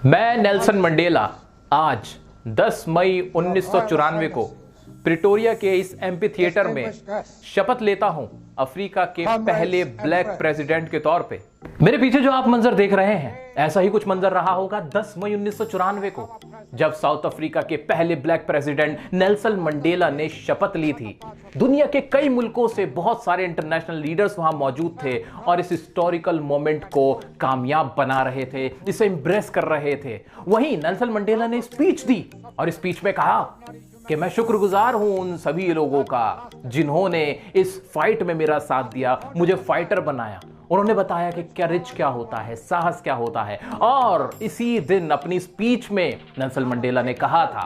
मैं Nelson Mandela आज 10 मई 1994 को प्रिटोरिया के इस एम्पी थिएटर में शपथ लेता हूं अफ्रीका के पहले ब्लैक प्रेसिडेंट के तौर पे। मेरे पीछे जो आप मंजर देख रहे हैं ऐसा ही कुछ मंजर रहा होगा 10 मई 1994 को, जब साउथ अफ्रीका के पहले ब्लैक प्रेसिडेंट नेल्सन मंडेला ने शपथ ली थी। दुनिया के कई मुल्कों से बहुत सारे इंटरनेशनल लीडर्स वहां मौजूद थे और इस हिस्टोरिकल मोमेंट को कामयाब बना रहे थे, इसे इंप्रेस कर रहे थे। वहीं नेल्सन मंडेला ने स्पीच दी और स्पीच में कहा कि मैं शुक्रगुजार हूं उन सभी लोगों का जिन्होंने इस फाइट में मेरा साथ दिया, मुझे फाइटर बनाया। उन्होंने बताया कि करेज क्या होता है, साहस क्या होता है। और इसी दिन अपनी स्पीच में नेल्सन मंडेला ने कहा था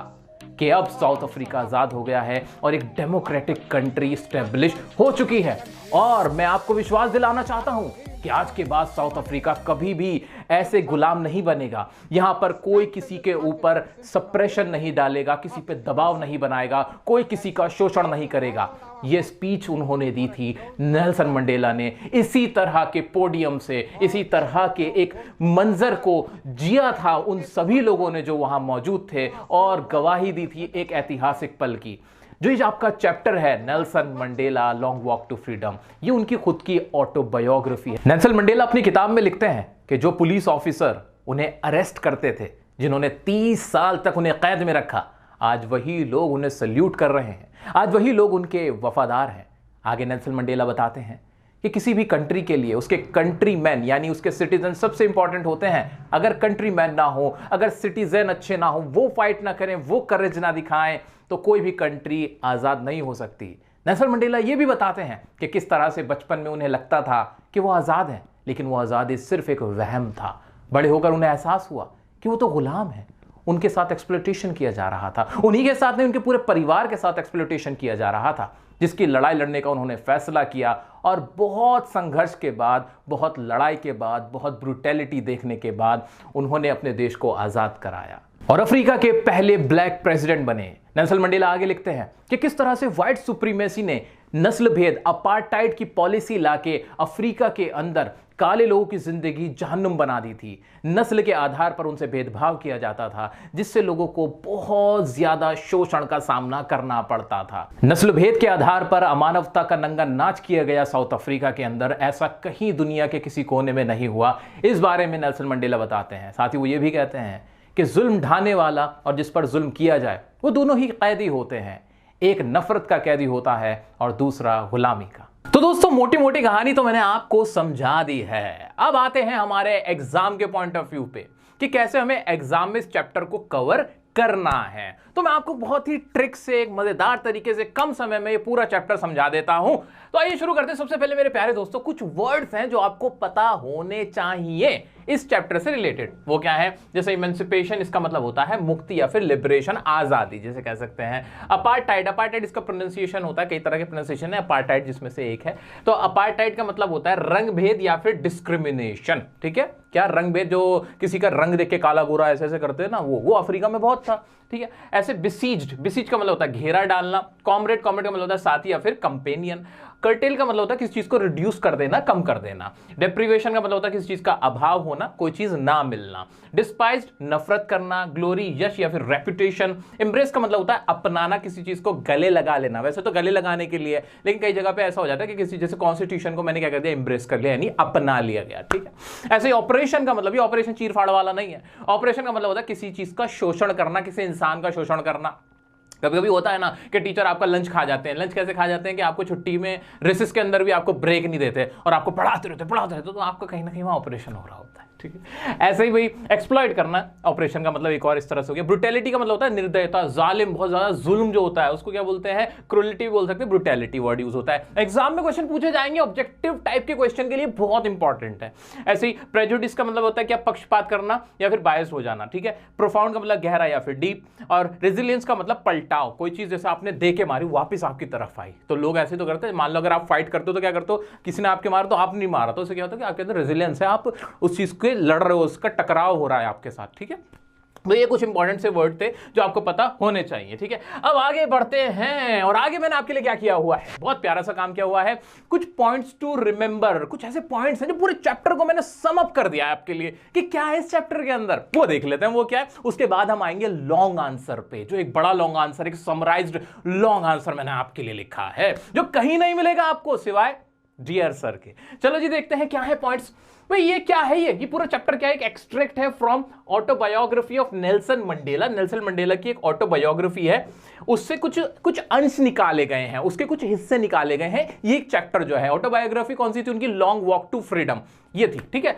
कि अब साउथ अफ्रीका आजाद हो गया है और एक डेमोक्रेटिक कंट्री स्टैब्लिश हो चुकी है। और मैं आपको विश्वास दिलाना चाहता हूं कि आज के बाद साउथ अफ्रीका कभी भी ऐसे गुलाम नहीं बनेगा। यहां पर कोई किसी के ऊपर सप्रेशन नहीं डालेगा, किसी पे दबाव नहीं बनाएगा, कोई किसी का शोषण नहीं करेगा। यह स्पीच उन्होंने दी थी नेल्सन मंडेला ने। इसी तरह के पोडियम से, इसी तरह के एक मंजर को जिया था उन सभी लोगों ने जो वहां मौजूद थे और गवाही दी थी एक ऐतिहासिक पल की। जो ये आपका चैप्टर है Nelson Mandela long walk to freedom, ये उनकी खुद की ऑटोबायोग्राफी है। नेल्सन मंडेला अपनी किताब में लिखते हैं कि जो पुलिस ऑफिसर उन्हें अरेस्ट करते थे, जिन्होंने 30 साल तक उन्हें कैद में रखा, आज वही लोग उन्हें सल्यूट कर रहे हैं, आज वही लोग उनके वफादार हैं। आगे नेल्सन मंडेला बताते हैं कि किसी भी कंट्री के लिए उसके कंट्री मैन यानी उसके सिटीजन सबसे इंपॉर्टेंट होते हैं। अगर कंट्री मैन ना हो, अगर सिटीजन अच्छे ना हो, वो फाइट ना करें, वो करेज ना दिखाएं, तो कोई भी कंट्री आजाद नहीं हो सकती। नेल्सन मंडेला ये भी बताते हैं कि किस तरह से बचपन में उन्हें लगता था कि वो आजाद हैं, लेकिन वो आजादी सिर्फ एक वहम था। बड़े होकर उन्हें एहसास हुआ कि वो तो गुलाम है, उनके साथ एक्सप्लॉयटेशन किया जा रहा था, उन्हीं के साथ नहीं उनके पूरे परिवार के साथ एक्सप्लॉयटेशन किया जा रहा था, जिसकी लड़ाई लड़ने का उन्होंने फैसला किया। और बहुत संघर्ष के बाद, बहुत लड़ाई के बाद, बहुत ब्रूटैलिटी देखने के बाद उन्होंने अपने देश को आजाद कराया और अफ्रीका के पहले ब्लैक प्रेसिडेंट बने। नेल्सन मंडेला आगे लिखते हैं कि किस तरह से व्हाइट सुप्रीमेसी ने नस्ल भेद अपार्टाइड की पॉलिसी लाके अफ्रीका के अंदर काले लोगों की जिंदगी जहन्नुम बना दी थी। नस्ल के आधार पर उनसे भेदभाव किया जाता था, जिससे लोगों को बहुत ज्यादा शोषण का सामना करना पड़ता था। नस्ल भेद के आधार पर अमानवता का नंगा नाच किया गया साउथ अफ्रीका के अंदर, ऐसा कहीं दुनिया के किसी कोने में नहीं हुआ। इस बारे में नेल्सन मंडेला बताते हैं। साथ ही वो ये भी कहते हैं कि जुल्म ढाने वाला और जिस पर जुल्म किया जाए वो दोनों ही कैदी होते हैं। एक नफरत का कैदी होता है और दूसरा गुलामी का। तो दोस्तों, मोटी मोटी कहानी तो मैंने आपको समझा दी है। अब आते हैं हमारे एग्जाम के पॉइंट ऑफ व्यू पे कि कैसे हमें एग्जाम में इस चैप्टर को कवर करना है। तो मैं आपको बहुत ही ट्रिक से, एक मजेदार तरीके से, कम समय में ये पूरा चैप्टर समझा देता हूं। तो आइए शुरू करते हैं। सबसे पहले मेरे प्यारे दोस्तों, कुछ वर्ड्स हैं जो आपको पता होने चाहिए इस चैप्टर से रिलेटेड। वो क्या है? जैसे इमेंसिपेशन, इसका मतलब होता है मुक्ति या फिर लिबरेशन, आजादी जैसे कह सकते हैं। अपार्टाइड, अपार्टाइड इसका प्रोनाउंसिएशन होता है, कई तरह के प्रोनाउंसिएशन है, अपार्टाइड जिसमें से एक है। तो अपार्टाइड का मतलब होता है रंग भेद या फिर डिस्क्रिमिनेशन। ठीक है, क्या रंग भेद, जो किसी का रंग देख के काला गोरा ऐसे ऐसे करते हैं ना, वो अफ्रीका में बहुत था। ठीक है, ऐसे बिसीज्ड, बिसीज का मतलब होता है घेरा डालना। कॉमरेड, कॉमरेड का मतलब होता है साथी या फिर कंपेनियन। कर्टेल का मतलब होता है किसी चीज को रिड्यूस कर देना, कम कर देना। डेप्रीवेशन का मतलब होता है किसी चीज का अभाव होना, कोई चीज ना मिलना। डिस्पाइज्ड, नफरत करना। ग्लोरी, यश या फिर रेपुटेशन। एम्ब्रेस का मतलब होता है अपनाना, किसी चीज को गले लगा लेना। वैसे तो गले लगाने के लिए, लेकिन कई जगह पे ऐसा हो जाता है कि किसी, जैसे कॉन्स्टिट्यूशन को मैंने क्या कर दिया, एम्ब्रेस कर लिया, यानी अपना लिया गया। ठीक है, ऐसे ही ऑपरेशन का मतलब, ये ऑपरेशन चीर फाड़ वाला नहीं है। ऑपरेशन का मतलब होता है किसी चीज का शोषण करना, किसी इंसान का शोषण करना। कभी कभी होता है ना कि टीचर आपका लंच खा जाते हैं। लंच कैसे खा जाते हैं कि आपको छुट्टी में, रिसेस के अंदर भी आपको ब्रेक नहीं देते और आपको पढ़ाते रहते, तो आपका कहीं ना कहीं वहां ऑपरेशन हो रहा होता है। ठीक है, ऐसे ही भाई एक्सप्लॉइट करना, ऑपरेशन का मतलब एक और इस तरह से हो गया। ब्रुटैलिटी का मतलब होता है निर्दयता, जालिम, बहुत ज्यादा जुल्म जो होता है उसको क्या बोलते हैं? क्रूरलिटी बोल सकते हैं, ब्रुटैलिटी वर्ड यूज होता है। एग्जाम में क्वेश्चन पूछे जाएंगे ऑब्जेक्टिव टाइप के क्वेश्चन के लिए, बहुत इंपॉर्टेंट है। ऐसे ही प्रेजुडिस का मतलब होता है क्या? पक्षपात करना या फिर बायस हो जाना। ठीक है, प्रोफाउंड का मतलब गहरा या फिर डीप। और रेजिलियंस का मतलब पलटाव, कोई चीज जैसे आपने दे के मारी वापस आपकी तरफ आई। तो लोग ऐसे तो करते हैं, मान लो अगर आप फाइट करते हो तो क्या करते हो, किसी ने आपके मारा तो आपने नहीं मारा, तो उससे क्या होता है कि आपके अंदर रेजिलियंस है, आप उस चीज के लड़ रहे हो, उसका टकराव हो रहा है आपके साथ। ठीक है, तो ये कुछ इंपॉर्टेंट से वर्ड थे जो आपको पता होने चाहिए, ठीक है। अब आगे बढ़ते हैं, और आगे मैंने आपके लिए क्या किया हुआ है, बहुत प्यारा सा काम किया हुआ है। कुछ पॉइंट्स टू रिमेंबर, कुछ ऐसे पॉइंट्स हैं जो पूरे चैप्टर को मैंने सम अप कर दिया है आपके लिए कि क्या है इस चैप्टर के अंदर, वो देख लेते हैं वो क्या है। उसके बाद हम आएंगे लॉन्ग आंसर पे, जो एक बड़ा लॉन्ग आंसर, एक समराइज्ड लॉन्ग आंसर मैंने आपके लिए लिखा है जो कहीं नहीं मिलेगा आपको सिवाय डियर सर के। चलो जी देखते हैं क्या है पॉइंट्स। भाई ये क्या है, ये पूरा चैप्टर क्या है, एक एक्सट्रैक्ट है from autobiography of Nelson Mandela. Nelson Mandela की एक ऑटोबायोग्राफी है, उससे कुछ अंश निकाले गए हैं, उसके कुछ हिस्से निकाले गए हैं। ये एक चैप्टर जो है, ऑटोबायोग्राफी कौन सी थी उनकी, लॉन्ग वॉक टू फ्रीडम, ये थी, ठीक है।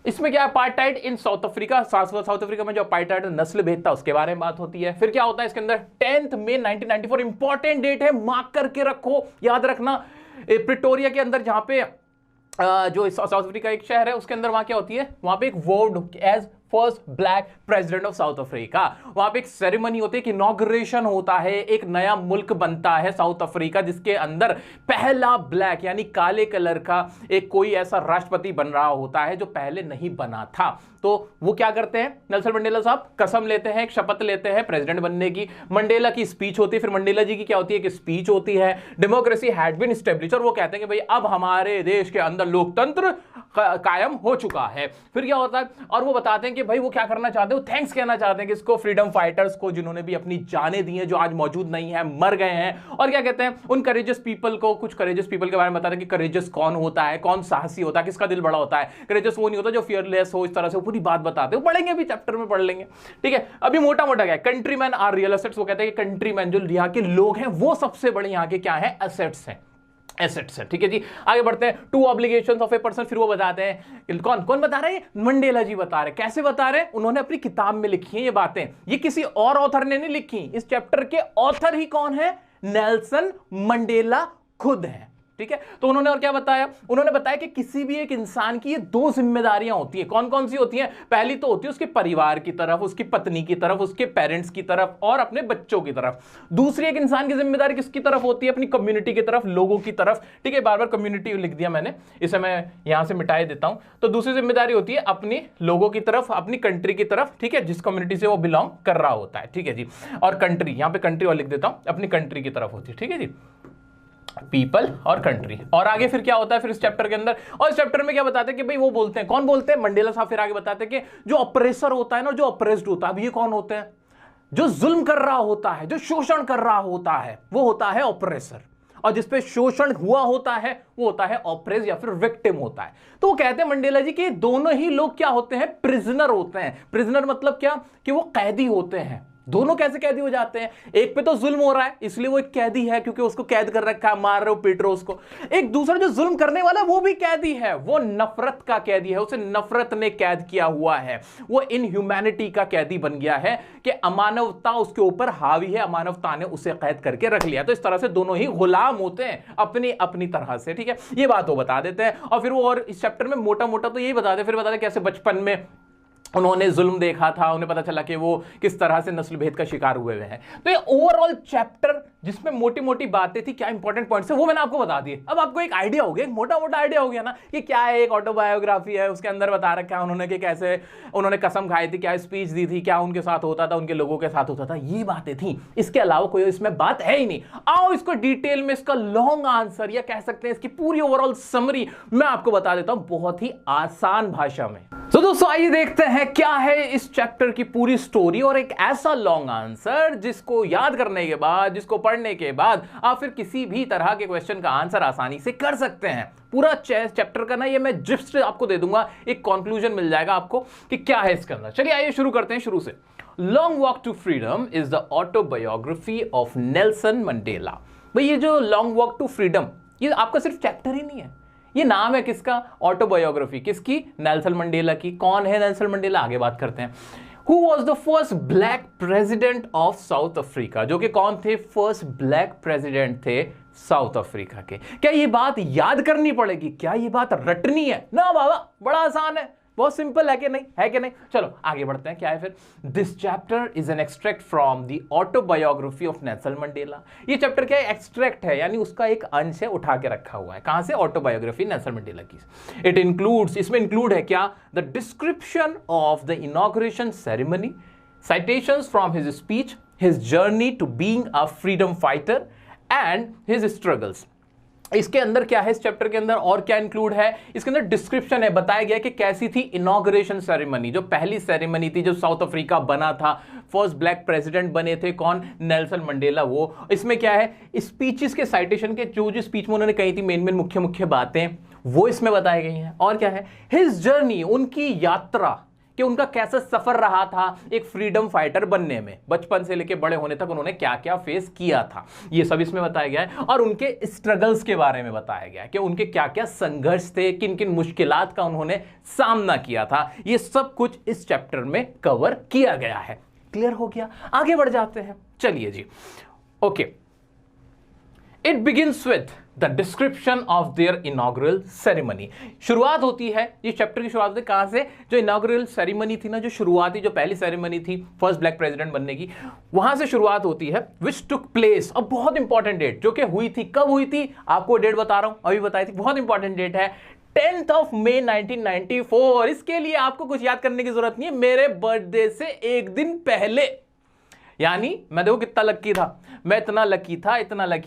इसमें क्या है, अपार्टाइड इन साउथ अफ्रीका, साउथ अफ्रीका में जो अपार्टाइड नस्ल भेद था उसके बारे में बात होती है। फिर क्या होता है इसके अंदर, 10 मई 1994, इंपॉर्टेंट डेट है, मार्क करके रखो, याद रखना। प्रिटोरिया के अंदर जहां पे जो साउथ अफ्रीका एक शहर है उसके अंदर, वहां क्या होती है, वहां पे एक vote as first black president of South Africa, वहां पे एक सेरेमनी होती है कि इनॉग्रेशन होता है, एक नया मुल्क बनता है साउथ अफ्रीका जिसके अंदर पहला ब्लैक यानी काले कलर का एक कोई ऐसा राष्ट्रपति बन रहा होता है जो पहले नहीं बना था। तो वो क्या करते हैं, नेल्सन मंडेला साहब कसम लेते हैं, एक शपथ लेते हैं प्रेसिडेंट बनने की। मंडेला की स्पीच होती है, फिर मंडेला जी की क्या होती है कि स्पीच होती है, डेमोक्रेसी हैड बीन एस्टेब्लिश्ड, और वो कहते हैं कि भाई अब हमारे देश के अंदर लोकतंत्र कायम हो चुका है। फिर क्या होता है, और वो बताते हैं कि भाई वो क्या करना चाहते हैं, वो थैंक्स कहना चाहते हैं किसको, फ्रीडम फाइटर्स को जिन्होंने भी अपनी जानें दी हैं, जो आज मौजूद नहीं है, मर गए हैं। और क्या कहते हैं, उन करेजियस पीपल को, कुछ करेजियस पीपल के बारे में बताते हैं कि करेजियस कौन होता है, कौन साहसी होता है, किसका दिल बड़ा होता है। करेजियस वो नहीं होता जो फियरलेस हो, इस तरह से पूरी बात बताते हैं, वो पढ़ेंगे भी चैप्टर में पढ़ लेंगे, ठीक है। अभी मोटा मोटा क्या है, कंट्रीमैन आर रियल एसेट्स, वो कहते हैं कि कंट्रीमैन जो यहाँ के लोग हैं वो सबसे बड़े यहाँ के क्या है, एसेट्स हैं, एसेट्स है, ठीक है जी। आगे बढ़ते हैं, 2 ऑब्लिगेशंस ऑफ ए पर्सन, फिर वो बताते हैं, कौन बता रहे हैं, मंडेला जी बता रहे हैं। कैसे बता रहे हैं, उन्होंने अपनी किताब में लिखी है ये बातें, ये किसी और ऑथर ने नहीं लिखी। इस चैप्टर के ऑथर ही कौन है, नेल्सन मंडेला खुद है, ठीक है। तो उन्होंने और क्या बताया, उन्होंने बताया कि किसी भी एक इंसान की ये 2 जिम्मेदारियां होती है। कौन कौन सी होती हैं, पहली तो होती है उसके परिवार की तरफ, उसकी पत्नी की तरफ, उसके पेरेंट्स की तरफ और अपने बच्चों की तरफ। दूसरी एक इंसान की जिम्मेदारी किसकी तरफ होती है, अपनी कम्युनिटी की तरफ, लोगों की तरफ, ठीक है। बार बार कम्युनिटी लिख दिया मैंने, इसे मैं यहां से मिटाए देता हूं। तो दूसरी जिम्मेदारी होती है अपनी लोगों की तरफ, अपनी कंट्री की तरफ, ठीक है, जिस कम्युनिटी से वो बिलोंग कर रहा होता है, ठीक है जी। और कंट्री, यहां पे कंट्री और लिख देता हूं, अपनी कंट्री की तरफ होती है, ठीक है जी, पीपल और कंट्री। और आगे फिर क्या होता है फिर इस चैप्टर के अंदर, और इस चैप्टर में क्या बताते हैं कि भाई वो बोलते हैं, कौन बोलते हैं, मंडेला साहब फिर आगे बताते हैं कि जो ऑपरेसर होता है ना, जो ऑपरेस्ड होता है, अब ये कौन होते हैं, जो जुल्म कर रहा होता है, जो शोषण कर रहा होता है, वो होता है ऑपरेसर, और जिसपे शोषण हुआ होता है वो होता है ऑपरेस या फिर विक्टिम होता है। तो वो कहते हैं मंडेला जी कि दोनों ही लोग क्या होते हैं, प्रिजनर होते हैं। प्रिजनर मतलब क्या, कि वो कैदी होते हैं। दोनों कैसे कैदी हो जाते हैं, एक पे तो जुल्म हो रहा है इसलिए वो एक कैदी है क्योंकि उसको कैद कर रखा है, मार रहे हो, पीट रहे हो उसको। एक दूसरा जो जुल्म करने वाला है वो भी कैदी है, वो नफरत का कैदी है, उसे नफरत ने कैद किया हुआ है, वो इनह्यूमैनिटी का कैदी बन गया है कि अमानवता उसके ऊपर हावी है, अमानवता ने उसे कैद करके रख लिया। तो इस तरह से दोनों ही गुलाम होते हैं अपनी अपनी तरह से, ठीक है। ये बात वो बता देते हैं। और फिर वो और इस चैप्टर में मोटा मोटा तो यही बताते हैं, फिर बताते हैं कैसे बचपन में उन्होंने जुल्म देखा था, उन्हें पता चला कि वो किस तरह से नस्ल भेद का शिकार हुए हुए हैं। तो ये ओवरऑल चैप्टर जिसमें मोटी मोटी बातें थी, क्या इंपॉर्टेंट पॉइंट्स है वो मैंने आपको बता दिए। अब आपको एक आइडिया हो गया, एक मोटा मोटा आइडिया हो गया ना कि क्या है, एक ऑटोबायोग्राफी है, उसके अंदर बता रखा है उन्होंने कि कैसे उन्होंने कसम खाई थी, क्या स्पीच दी थी, क्या उनके साथ होता था, उनके लोगों के साथ होता था, ये बातें थी। इसके अलावा कोई इसमें बात है ही नहीं। आओ इसको डिटेल में, इसका लॉन्ग आंसर या कह सकते हैं इसकी पूरी ओवरऑल समरी मैं आपको बता देता हूं बहुत ही आसान भाषा में। तो दोस्तों आइए देखते हैं क्या है इस चैप्टर की पूरी स्टोरी और एक ऐसा लॉन्ग आंसर जिसको याद करने के बाद, जिसको पढ़ने के बाद आप फिर किसी भी तरह के क्वेश्चन का आंसर आसानी से कर सकते हैं। पूरा चैप्टर का ना ये मैं जिस्ट आपको दे दूंगा, एक कंक्लूजन मिल जाएगा आपको कि क्या है इसके अंदर। चलिए आइए शुरू करते हैं शुरू से। Long walk to freedom is the autobiography of Nelson Mandela. भाई ये जो लॉन्ग वॉक टू फ्रीडम, ये आपका सिर्फ चैप्टर ही नहीं है, ये नाम है किसका, ऑटोबायोग्राफी किसकी, नेल्सन मंडेला की। कौन है नेल्सन मंडेला, आगे बात करते हैं। Who was the first black president of South Africa? जो कि कौन थे, फर्स्ट ब्लैक प्रेसिडेंट थे साउथ अफ्रीका के। क्या ये बात याद करनी पड़ेगी, क्या ये बात रटनी है, ना बाबा, बड़ा आसान है, बहुत सिंपल है कि नहीं, है कि नहीं। चलो आगे बढ़ते हैं, क्या है फिर। This chapter is an extract from the autobiography of Nelson Mandela. ये चैप्टर क्या है, एक्सट्रैक्ट है, यानी उसका एक अंश है, उठा के रखा हुआ है। कहां से, ऑटोबायोग्राफी नेल्सन मंडेला की। इट इंक्लूड्स, इसमें इंक्लूड है क्या, the description of the inauguration ceremony, citations from his speech, his journey to being a freedom fighter and his struggles. इसके अंदर क्या है, इस चैप्टर के अंदर और क्या इंक्लूड है, इसके अंदर डिस्क्रिप्शन है, बताया गया कि कैसी थी इनॉग्रेशन सेरेमनी, जो पहली सेरेमनी थी, जो साउथ अफ्रीका बना था, फर्स्ट ब्लैक प्रेसिडेंट बने थे कौन, नेल्सन मंडेला। वो इसमें क्या है, स्पीचेस के साइटेशन के जो स्पीच में उन्होंने कही थी मेन मुख्य मुख्य बातें, वो इसमें बताई गई हैं। और क्या है, हिज जर्नी, उनकी यात्रा, कि उनका कैसा सफर रहा था एक फ्रीडम फाइटर बनने में, बचपन से लेकर बड़े होने तक उन्होंने क्या क्या फेस किया था, ये सब इसमें बताया गया है। और उनके स्ट्रगल्स के बारे में बताया गया है कि उनके क्या क्या संघर्ष थे, किन किन मुश्किलात का उन्होंने सामना किया था, ये सब कुछ इस चैप्टर में कवर किया गया है। क्लियर हो गया, आगे बढ़ जाते हैं। चलिए जी, okay. It begins with the description of their inaugural ceremony. शुरुआत होती है, ये चैप्टर की शुरुआत होती है कहां से, जो इनॉग्रल सेरेमनी थी ना, जो शुरुआती जो पहली सेरेमनी थी फर्स्ट ब्लैक प्रेसिडेंट बनने की, वहां से शुरुआत होती है। विच टुक प्लेस, अब बहुत इंपॉर्टेंट डेट जो कि हुई थी, कब हुई थी आपको डेट बता रहा हूं, अभी बताई थी, बहुत इंपॉर्टेंट डेट है 10th of May 1994। इसके लिए आपको कुछ याद करने की जरूरत नहीं है, मेरे बर्थडे से एक दिन पहले, यानी मैं देखो कितना लकी था, मैं इतना लकी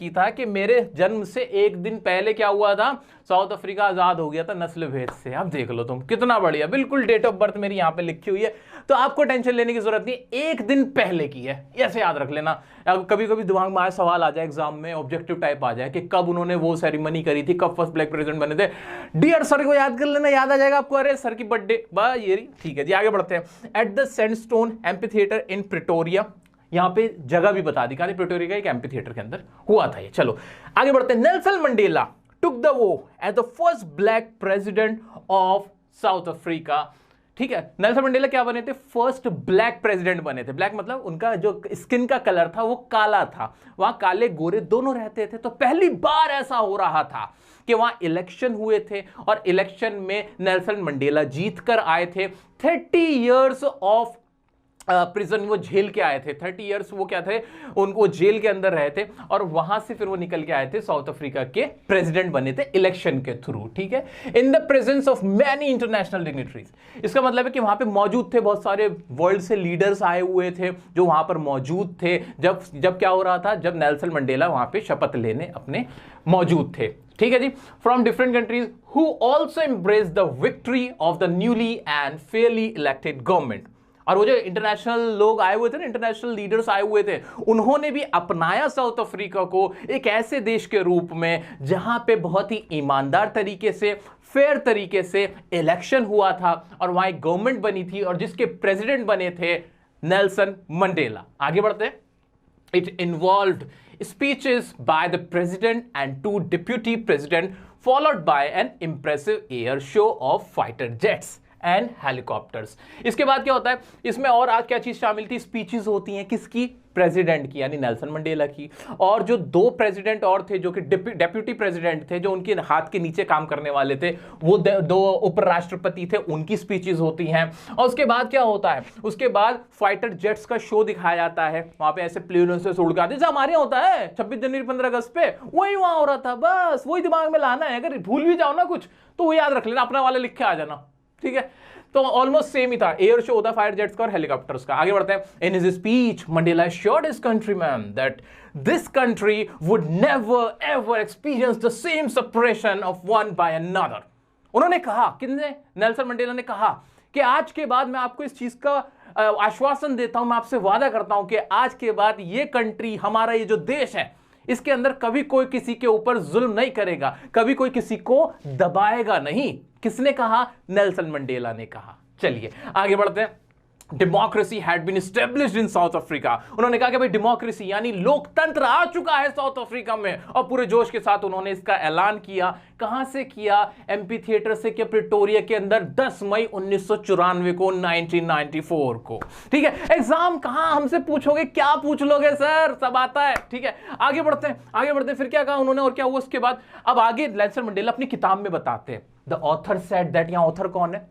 था कि मेरे जन्म से एक दिन पहले क्या हुआ था, साउथ अफ्रीका आजाद हो गया था नस्ल भेद से। अब देख लो तुम, कितना बढ़िया, बिल्कुल डेट ऑफ बर्थ मेरी यहां पे लिखी हुई है, तो आपको टेंशन लेने की जरूरत नहीं, एक दिन पहले की है, ऐसे याद रख लेना। अब कभी कभी दिमाग में आया सवाल आ जाए एग्जाम में, ऑब्जेक्टिव टाइप आ जाए कि कब उन्होंने वो सेरेमनी करी थी, कब फर्स्ट ब्लैक प्रेसिडेंट बने थे, डियर सर को याद कर लेना, याद आ जाएगा आपको, अरे सर की बर्थडे, बस ये ठीक है जी। आगे बढ़ते हैं। At the sandstone amphitheatre in Pretoria, यहां पे जगह भी बता दी, कहां प्रिटोरिया का एक एम्फीथिएटर के अंदर हुआ था ये। चलो आगे बढ़ते हैं। Nelson Mandela took the oath as the first black president of South Africa. ठीक है, नेल्सन मंडेला क्या बने थे, फर्स्ट ब्लैक प्रेसिडेंट बने थे। ब्लैक मतलब उनका जो स्किन का कलर था वो काला था, वहां काले गोरे दोनों रहते थे। तो पहली बार ऐसा हो रहा था कि वहां इलेक्शन हुए थे और इलेक्शन में नेल्सन मंडेला जीत कर आए थे। 30 इयर्स ऑफ प्रिजन वो झेल के आए थे, 30 इयर्स वो क्या थे, उनको जेल के अंदर रहे थे, और वहां से फिर वो निकल के आए थे, साउथ अफ्रीका के प्रेसिडेंट बने थे इलेक्शन के थ्रू। ठीक है, in the presence of many international dignitaries. इसका मतलब है कि वहां पे मौजूद थे बहुत सारे वर्ल्ड से लीडर्स आए हुए थे जो वहां पर मौजूद थे जब क्या हो रहा था, जब नेल्सन मंडेला वहां पे शपथ लेने अपने मौजूद थे। ठीक है जी, from different countries who also embrace the victory of the newly and fairly elected government. और वो जो इंटरनेशनल लोग आए हुए थे ना, इंटरनेशनल लीडर्स आए हुए थे, उन्होंने भी अपनाया साउथ अफ्रीका को एक ऐसे देश के रूप में जहां पे बहुत ही ईमानदार तरीके से, फेयर तरीके से इलेक्शन हुआ था और वहां एक गवर्नमेंट बनी थी और जिसके प्रेसिडेंट बने थे नेल्सन मंडेला। आगे बढ़ते हैं। It involved speeches by the president and 2 deputy president followed by N impressive air show off fighter jets and helicopters. इसके बाद क्या होता है इसमें, और आज क्या चीज शामिल थी, स्पीचेस होती हैं किसकी, प्रेसिडेंट की यानी नेल्सन मंडेला की, और जो 2 प्रेसिडेंट और थे जो कि डेप्यूटी प्रेसिडेंट थे, जो उनके हाथ के नीचे काम करने वाले थे, वो 2 उपराष्ट्रपति थे, उनकी स्पीचेस होती हैं। और उसके बाद क्या होता है, उसके बाद फाइटर जेट्स का शो दिखाया जाता है, वहां पे ऐसे प्लेनों से उड़ के आते, जैसे हमारे होता है 26 जनवरी 15 अगस्त पे, वही वहां हो रहा था। बस वही दिमाग में लाना है, अगर भूल भी जाओ ना कुछ तो वो याद रख लेना, अपना वाला लिख के आ जाना। ठीक है, तो ऑलमोस्ट सेम ही था, एयर शो होता फायर जेट्स का और हेलीकॉप्टर्स का। आगे बढ़ते हैं। In his speech Mandela assured his countrymen that this country would never ever experience the same suppression of one by another। उन्होंने कहा, किसने, नेल्सन मंडेला ने कहा कि आज के बाद मैं आपको इस चीज का आश्वासन देता हूं, मैं आपसे वादा करता हूं कि आज के बाद ये कंट्री, हमारा ये जो देश है, इसके अंदर कभी कोई किसी के ऊपर जुल्म नहीं करेगा, कभी कोई किसी को दबाएगा नहीं। किसने कहा, नेल्सन मंडेला ने कहा। चलिए आगे बढ़ते हैं। Democracy had been established in South Africa. उन्होंने कहा कि भाई डेमोक्रेसी यानी लोकतंत्र आ चुका है साउथ अफ्रीका में, और पूरे जोश के साथ उन्होंने इसका ऐलान किया। कहां से किया, एम्पी थिएटर से किया, प्रिटोरिया के अंदर 10 मई 1994 को, 1994 को। ठीक है, एग्जाम कहां हमसे पूछोगे, क्या पूछ लोगे सर, सब आता है। ठीक है, आगे बढ़ते हैं, आगे बढ़ते हैं। फिर क्या कहा उन्होंने और क्या हुआ उसके बाद, अब आगे नेल्सन मंडेला अपनी किताब में बताते हैं। द ऑथर सेड दैट, यहां ऑथर कौन है,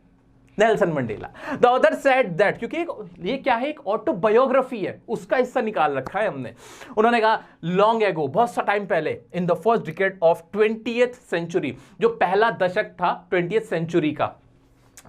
Nelson Mandela. The author said that, क्योंकि ये क्या है, एक ऑटोबायोग्राफी है, उसका हिस्सा निकाल रखा है हमने। उन्होंने कहा लॉन्ग एगो, बहुत सा टाइम पहले, in the first decade of 20th century, जो पहला दशक था 20th सेंचुरी का,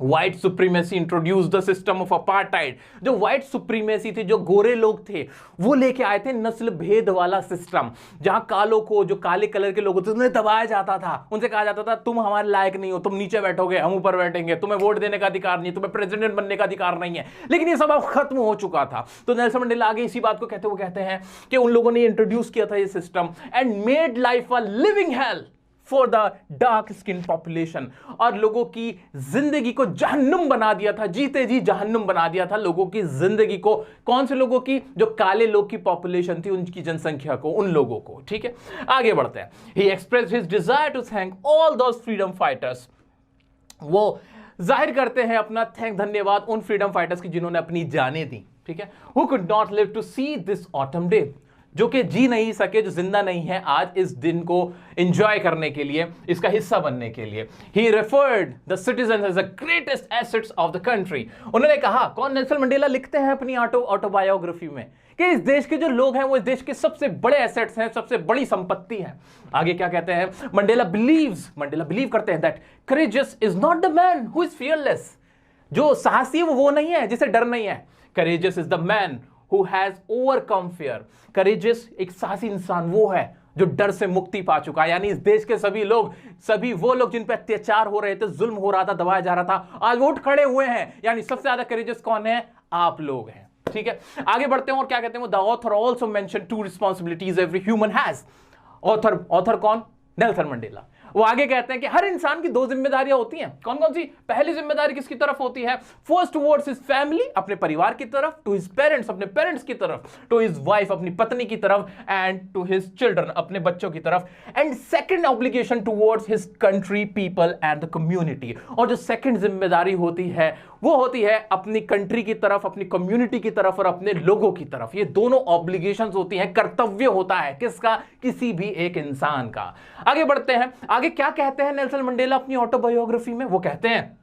white supremacy introduced the system of apartheid. जो व्हाइट सुप्रीमेसी थी, जो गोरे लोग थे, वो लेके आए थे नस्ल भेद वाला सिस्टम, जहां कालों को, जो काले कलर के लोग होते, उन्हें दबाया जाता था, उनसे कहा जाता था तुम हमारे लायक नहीं हो, तुम नीचे बैठोगे, हम ऊपर बैठेंगे, तुम्हें वोट देने का अधिकार नहीं है, तुम्हें प्रेसिडेंट बनने का अधिकार नहीं है। लेकिन ये सब अब खत्म हो चुका था। तो नेल्सन मंडेला आगे इसी बात को कहते हुए कहते हैं कि उन लोगों ने इंट्रोड्यूस किया था ये system and made life a living hello for the dark skin population, और लोगों की जिंदगी को जहन्नुम बना दिया था, जीते जी जहन्नुम बना दिया था लोगों की जिंदगी को। कौन से लोगों की? जो काले लोग की पॉपुलेशन थी, उनकी जनसंख्या को, उन लोगों को। ठीक है, आगे बढ़ते हैं। He expressed his desire to thank all those freedom fighters. वो जाहिर करते हैं अपना धन्यवाद उन फ्रीडम फाइटर्स की जिन्होंने अपनी जानें दी। ठीक है, who could not live to see this autumn day, जो कि जी नहीं सके, जो जिंदा नहीं है आज इस दिन को एंजॉय करने के लिए, इसका हिस्सा बनने के लिए। He referred the citizens as the greatest assets of the country. उन्होंने कहा, कौन? नेल्सन मंडेला लिखते हैं अपनी ऑटोबायोग्राफी में कि इस देश के जो लोग हैं वो इस देश के सबसे बड़े एसेट्स हैं, सबसे बड़ी संपत्ति है। आगे क्या कहते हैं? मंडेला बिलीव करते हैं that courageous is not the man who is fearless. जो साहसी वो नहीं है जिसे डर नहीं है। Courageous is the man who has overcome fear। courageous एक साहसी इंसान वो है जो डर से मुक्ति पा चुका है। यानी इस देश के सभी वो लोग जिन पे अत्याचार हो रहे थे, जुल्म हो रहा था, दबाया जा रहा था, आज वो उठ खड़े हुए हैं। यानी सबसे ज्यादा courageous कौन है? आप लोग हैं। ठीक है, आगे बढ़ते हैं और क्या कहते हैं? The author also mention 2 responsibilities every human has. Author कौन? Nelson Mandela. वो आगे कहते हैं कि हर इंसान की 2 जिम्मेदारियां होती हैं। कौन कौन सी? पहली जिम्मेदारी किसकी तरफ होती है? फर्स्ट टुवर्ड्स हिज फैमिली, अपने परिवार की तरफ, टू हिज पेरेंट्स, अपने पेरेंट्स की तरफ, टू हिज वाइफ, अपनी पत्नी की तरफ, एंड टू हिज चिल्ड्रन, अपने बच्चों की तरफ, and second obligation towards his country, people and the community. और जो सेकंड जिम्मेदारी होती है वो होती है अपनी कंट्री की तरफ, अपनी कम्युनिटी की तरफ और अपने लोगों की तरफ। ये दोनों ऑब्लिगेशंस होती हैं, कर्तव्य होता है किसका? किसी भी एक इंसान का। आगे बढ़ते हैं, आगे क्या कहते हैं नेल्सन मंडेला अपनी ऑटोबायोग्राफी में? वो कहते हैं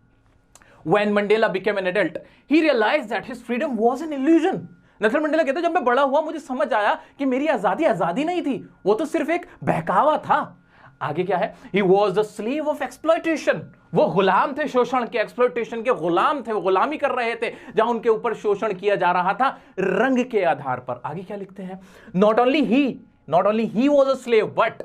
When Mandela became an adult, he realized that his freedom was an illusion। Nelson Mandela कहते हैं जब मैं बड़ा हुआ मुझे समझ आया कि मेरी आजादी नहीं थी, वो तो सिर्फ एक बहकावा था। आगे क्या है? He was the slave of exploitation। वो गुलाम थे शोषण के, एक्सप्लॉयटेशन के गुलाम थे, वो गुलामी कर रहे थे जहां उनके ऊपर शोषण किया जा रहा था रंग के आधार पर। आगे क्या लिखते हैं? Not only he was a slave, but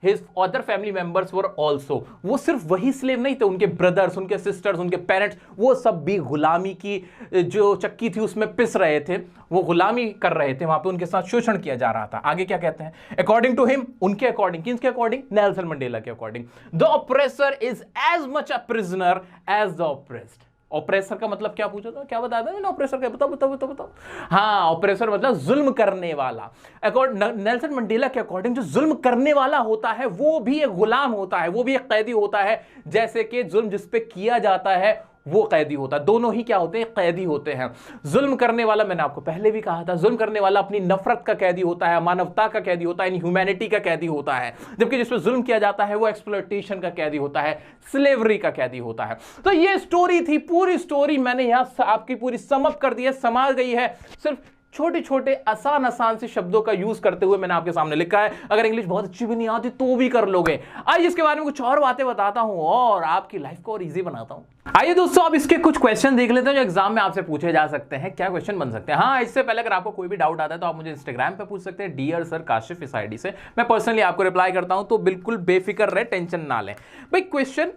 his other family members were also। वो सिर्फ वही स्लेव नहीं थे, उनके ब्रदर्स, उनके सिस्टर्स, उनके पेरेंट्स, वो सब भी गुलामी की जो चक्की थी उसमें पिस रहे थे, वो गुलामी कर रहे थे, वहां पे उनके साथ शोषण किया जा रहा था। आगे क्या कहते हैं? अकॉर्डिंग टू हिम, उनके अकॉर्डिंग, किसके अकॉर्डिंग? नेल्सन मंडेला के according, the oppressor is as much a prisoner as the oppressed. Oppressor का मतलब क्या पूछा था? क्या बताया था मैंने ऑपरेसर का? बताओ। हाँ, ऑपरेसर मतलब जुल्म करने वाला। नेल्सन मंडेला के अकॉर्डिंग जो जुल्म करने वाला होता है वो भी एक गुलाम होता है, वो भी एक कैदी होता है, जैसे कि जुल्म जिस पे किया जाता है वो कैदी होता है। दोनों ही क्या होते हैं? कैदी होते हैं। जुल्म करने वाला, मैंने आपको पहले भी कहा था, जुल्म करने वाला अपनी नफरत का कैदी होता है, मानवता का कैदी होता है, ह्यूमैनिटी का कैदी होता है, जबकि जिस पे जुल्म किया जाता है वो एक्सप्लॉयटेशन का कैदी होता है, स्लेवरी का कैदी होता है। तो ये स्टोरी थी, पूरी स्टोरी मैंने यहां आपकी पूरी समअप कर दी है, समा गई है। सिर्फ छोटे छोटे आसान से शब्दों का यूज करते हुए मैंने आपके सामने लिखा है। अगर इंग्लिश बहुत अच्छी भी नहीं आती तो भी कर लोगे। आइए इसके बारे में कुछ और बातें बताता हूं और आपकी लाइफ को और इजी बनाता हूं। आइए दोस्तों, अब इसके कुछ क्वेश्चन देख लेते हैं जो एग्जाम में आपसे पूछे जा सकते हैं। क्या क्वेश्चन बन सकते हैं? हाँ, इससे पहले अगर आपको कोई भी डाउट आता है तो आप मुझे इंस्टाग्राम पे पूछ सकते हैं, डियर सर काशिफ, इस आईडी से मैं पर्सनली आपको रिप्लाई करता हूं, तो बिल्कुल बेफिक्र रहे, टेंशन ना लें। भाई क्वेश्चन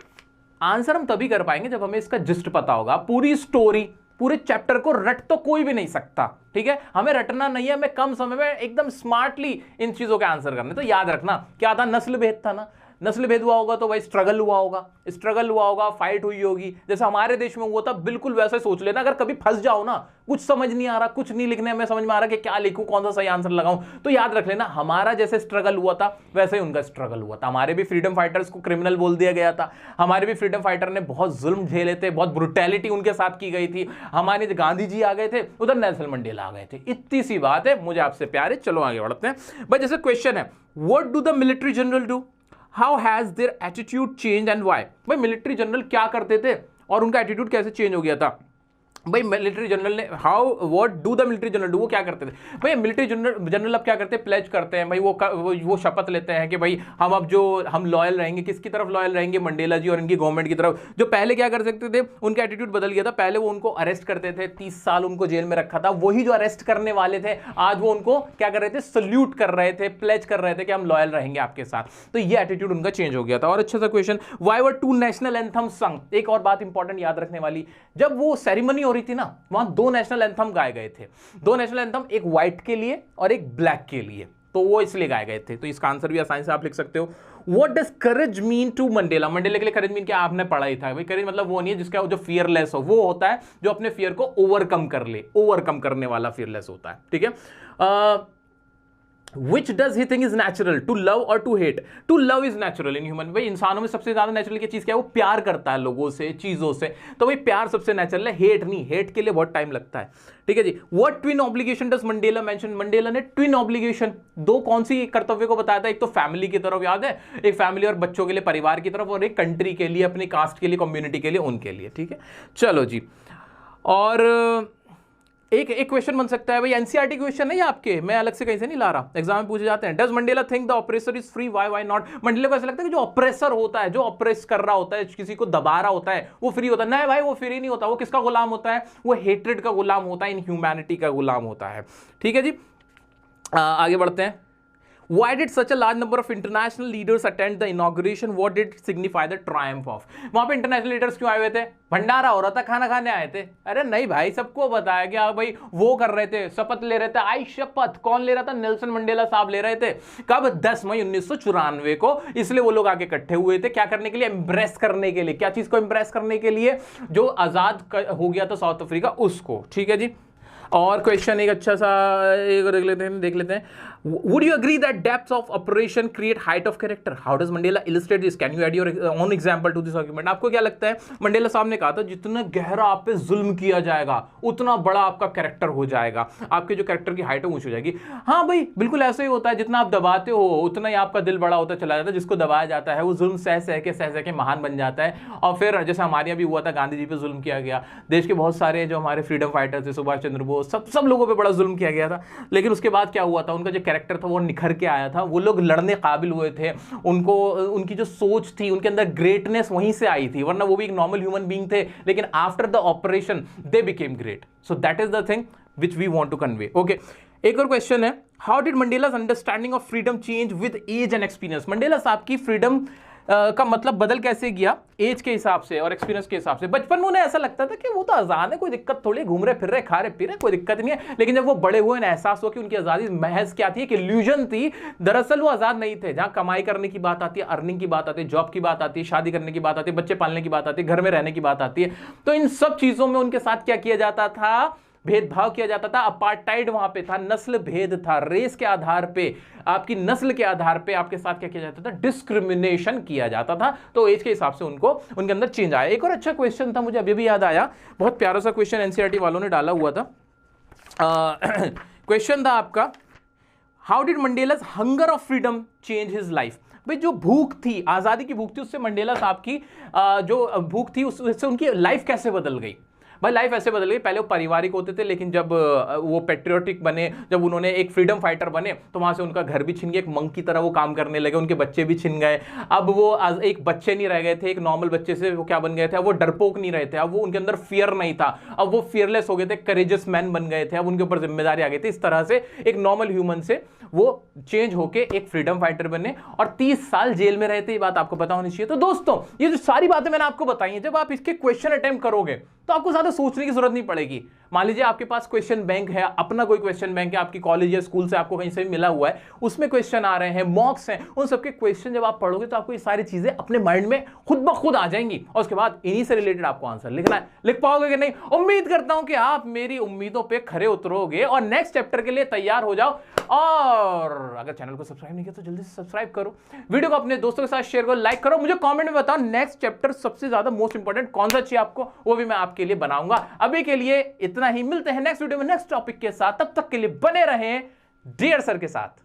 आंसर हम तभी कर पाएंगे जब हमें इसका जिस्ट पता होगा। पूरी स्टोरी, पूरे चैप्टर को रट तो कोई भी नहीं सकता, ठीक है? हमें रटना नहीं है, हमें कम समय में एकदम स्मार्टली इन चीजों के आंसर करने। तो याद रखना क्या था? नस्ल भेद था ना। नस्ल भेद हुआ होगा तो भाई स्ट्रगल हुआ होगा, फाइट हुई होगी, जैसे हमारे देश में हुआ था, बिल्कुल वैसे सोच लेना। अगर कभी फंस जाओ ना, कुछ समझ नहीं आ रहा, कुछ नहीं लिखने में समझ में आ रहा कि क्या लिखूं, कौन सा सही आंसर लगाऊं, तो याद रख लेना हमारा जैसे स्ट्रगल हुआ था वैसे ही उनका स्ट्रगल हुआ था। हमारे भी फ्रीडम फाइटर्स को क्रिमिनल बोल दिया गया था, हमारे भी फ्रीडम फाइटर ने बहुत जुल्म झेले थे, बहुत ब्रुटैलिटी उनके साथ की गई थी। हमारे जो गांधी जी आ गए थे, उधर नेल्सन मंडेला आ गए थे। इतनी सी बात है, मुझे आपसे प्यार है। चलो आगे बढ़ते हैं। भाई जैसे क्वेश्चन है, what do the military general do, how has their attitude change and why. भाई मिलिट्री जनरल क्या करते थे और उनका एटीट्यूड कैसे चेंज हो गया था? भाई मिलिट्री जनरल ने how what do the military general do, वो क्या करते थे भाई मिलिट्री जनरल अब क्या करते हैं, प्लेज करते हैं भाई, वो शपथ लेते हैं कि भाई हम अब जो हम लॉयल रहेंगे, किसकी तरफ लॉयल रहेंगे, मंडेला जी और इनकी गवर्नमेंट की तरफ। जो पहले क्या कर सकते थे, उनका एटीट्यूड बदल गया था, पहले वो उनको अरेस्ट करते थे, 30 साल उनको जेल में रखा था, वही जो अरेस्ट करने वाले थे आज वो उनको क्या कर रहे थे, सल्यूट कर रहे थे, प्लेज कर रहे थे कि हम लॉयल रहेंगे आपके साथ। तो ये एटीट्यूड उनका चेंज हो गया था। और अच्छा सा question, why were 2 national anthem संग। एक और बात इंपॉर्टेंट याद रखने वाली, जब वो सेरेमनी हो रही थी ना, वहां 2 नेशनल एंथम गाए गए थे। 2 नेशनल एंथम, एक व्हाइट के लिए और एक ब्लैक के लिए, तो वो इसलिए गाए गए थे। तो इसका आंसर भी आसानी से आप लिख सकते हो। What does courage mean to Mandela. Mandela के लिए करेज मीन क्या, आपने पढ़ा ही था भाई। करेज मतलब वो नहीं है जिसका जो फियरलेस हो, वो होता है जो अपने फियर को ओवरकम कर ले, ओवरकम करने वाला फियरलेस होता है, ठीक है। Which does he think is natural, to love or to hate? To love is natural in human। भाई इंसानों में सबसे ज्यादा नेचुरल की चीज क्या है, वो प्यार करता है लोगों से, चीजों से। तो भाई प्यार सबसे नेचुरल है, हेट नहीं, हेट के लिए बहुत टाइम लगता है, ठीक है जी। What twin obligation does Mandela mention? Mandela ने ट्विन ऑब्लिगेशन, 2 कौन सी कर्तव्य को बताया था, एक तो फैमिली की तरफ, याद है, एक फैमिली और बच्चों के लिए, परिवार की तरफ, और एक कंट्री के लिए, अपनी कास्ट के लिए, कम्युनिटी के लिए, उनके लिए, ठीक है। चलो जी, और एक क्वेश्चन बन सकता है भाई, एनसीईआरटी क्वेश्चन है ये आपके, मैं अलग से कहीं से नहीं ला रहा, एग्जाम में पूछे जाते हैं। Does Mandela think the oppressor is free, why not. Mandela को ऐसा लगता है कि जो ऑपरेसर होता है, जो ऑपरेस कर रहा होता है, किसी को दबा रहा होता है, वो फ्री होता है। नहीं भाई, वो फ्री नहीं होता, वो किसका गुलाम होता है, वो हेट्रेड का गुलाम होता है, इनह्यूमैनिटी का गुलाम होता है, ठीक है जी। आगे बढ़ते हैं। Why did such a large number of international leaders attend the inauguration? What did it signify the triumph of? वहां पे इंटरनेशनल लीडर्स क्यों आए हुए थे, भंडारा हो रहा था, खाना खाने आए थे। अरे नहीं भाई, सबको बताया कि हाँ भाई वो कर रहे थे, शपथ ले रहे थे। आई शपथ कौन ले रहा था, नेल्सन मंडेला साहब ले रहे थे। कब, 10 मई 1994 को। इसलिए वो लोग आके इकट्ठे हुए थे, क्या करने के लिए, इंप्रेस करने के लिए। क्या चीज को इंप्रेस करने के लिए, जो आजाद हो गया था साउथ अफ्रीका, उसको, ठीक है जी। और क्वेश्चन एक अच्छा सा एक देख लेते हैं। Would you agree that depth of operation create height of character? How does Mandela illustrate this? Can you add your own example to this argument? आपको क्या लगता है, मंडेला साहब ने कहा था जितना गहरा आप पे जुल्म किया जाएगा उतना बड़ा आपका कैरेक्टर हो जाएगा, आपके जो कैरेक्टर की हाइट है ऊंची हो जाएगी। हाँ भाई बिल्कुल ऐसा ही होता है, जितना आप दबाते हो उतना ही आपका दिल बड़ा होता चला जाता है। जिसको दबाया जाता है वो जुल्म सह सह के महान बन जाता है। और फिर जैसे हमारे यहाँ भी हुआ था, गांधी जी पे जुल्म किया गया, देश के बहुत सारे जो हमारे फ्रीडम फाइटर्स थे, सुभाष चंद्र बोस, सब लोगों पे बड़ा जुल्म किया गया था। लेकिन उसके बाद क्या हुआ था, उनका जो कैरेक्टर था वो निखर के आया था, वो लोग लड़ने काबिल हुए थे, उनको उनकी जो सोच थी, उनके अंदर ग्रेटनेस वहीं से आई थी, वरना वो भी एक नॉर्मल ह्यूमन बीइंग थे। लेकिन after the operation they became great. So that is the thing which we want to convey. Okay, एक और क्वेश्चन है, how did Mandela's understanding of freedom change with age and experience. Mandela साहब की freedom का मतलब बदल कैसे गया, एज के हिसाब से और एक्सपीरियंस के हिसाब से। बचपन में उन्हें ऐसा लगता था कि वो तो आजाद है, कोई दिक्कत थोड़ी, घूम रहे फिर रहे, खा रहे पी रहे, कोई दिक्कत नहीं है। लेकिन जब वो बड़े हुए ना, एहसास हुआ कि उनकी आजादी महज क्या थी, एक इल्यूजन थी। दरअसल वो आजाद नहीं थे। जहां कमाई करने की बात आती है, अर्निंग की बात आती है, जॉब की बात आती है, शादी करने की बात आती है, बच्चे पालने की बात आती है, घर में रहने की बात आती है, तो इन सब चीजों में उनके साथ क्या किया जाता था, भेदभाव किया जाता था। अपार्टाइड वहां पे था, नस्ल भेद था, रेस के आधार पे, आपकी नस्ल के आधार पे आपके साथ क्या किया जाता था, डिस्क्रिमिनेशन किया जाता था। तो एज के हिसाब से उनको उनके अंदर चेंज आया। एक और अच्छा क्वेश्चन था, मुझे अभी भी याद आया, बहुत प्यारा सा क्वेश्चन एनसीईआरटी वालों ने डाला हुआ था। क्वेश्चन था आपका, how did Mandela's hunger of freedom change his life. भाई जो भूख थी, आजादी की भूख थी, उससे मंडेला साहब की जो भूख थी उससे उनकी लाइफ कैसे बदल गई। भाई लाइफ ऐसे बदल गई, पहले वो पारिवारिक होते थे, लेकिन जब वो पेट्रियोटिक बने, जब उन्होंने एक फ्रीडम फाइटर बने, तो वहां से उनका घर भी छिन गया, एक मंक की तरह वो काम करने लगे, उनके बच्चे भी छिन गए। अब वो एक बच्चे नहीं रह गए थे, एक नॉर्मल बच्चे से वो क्या बन गए थे, अब वो डरपोक नहीं रहे थे, अब वो उनके अंदर फियर नहीं था, अब वो फियरलेस हो गए थे, करेजियस मैन बन गए थे, अब उनके ऊपर जिम्मेदारी आ गई थी। इस तरह से एक नॉर्मल ह्यूमन से वो चेंज होके एक फ्रीडम फाइटर बने और 30 साल जेल में रहे थे। ये बात आपको पता होनी चाहिए। तो दोस्तों ये जो सारी बातें मैंने आपको बताई हैं, जब आप इसके क्वेश्चन अटेम्प्ट करोगे तो आपको ज्यादा सोचने की जरूरत नहीं पड़ेगी। मान लीजिए आपके पास क्वेश्चन बैंक है, अपना कोई क्वेश्चन बैंक है, आपकी कॉलेज या स्कूल से आपको कहीं से भी मिला हुआ है, उसमें क्वेश्चन आ रहे हैं, मॉक्स हैं, उन सबके क्वेश्चन जब आप पढ़ोगे तो आपको ये सारी चीजें अपने माइंड में खुद ब खुद आ जाएंगी और उसके बाद इन्हीं से रिलेटेड आपको आंसर लिखना है। लिख पाओगे कि नहीं? उम्मीद करता हूं कि आप मेरी उम्मीदों पर खरे उतरोगे और नेक्स्ट चैप्टर के लिए तैयार हो जाओ। और अगर चैनल को सब्सक्राइब नहीं किया तो जल्दी से सब्सक्राइब करो, वीडियो को अपने दोस्तों के साथ शेयर करो, लाइक करो, मुझे कमेंट में बताओ नेक्स्ट चैप्टर सबसे ज्यादा मोस्ट इंपॉर्टेंट कौन सा चाहिए आपको, वो भी मैं आपके लिए बनाऊंगा। अभी के लिए इतना ही, मिलते हैं नेक्स्ट वीडियो में नेक्स्ट टॉपिक के साथ। तब तक के लिए बने रहें डियर सर के साथ।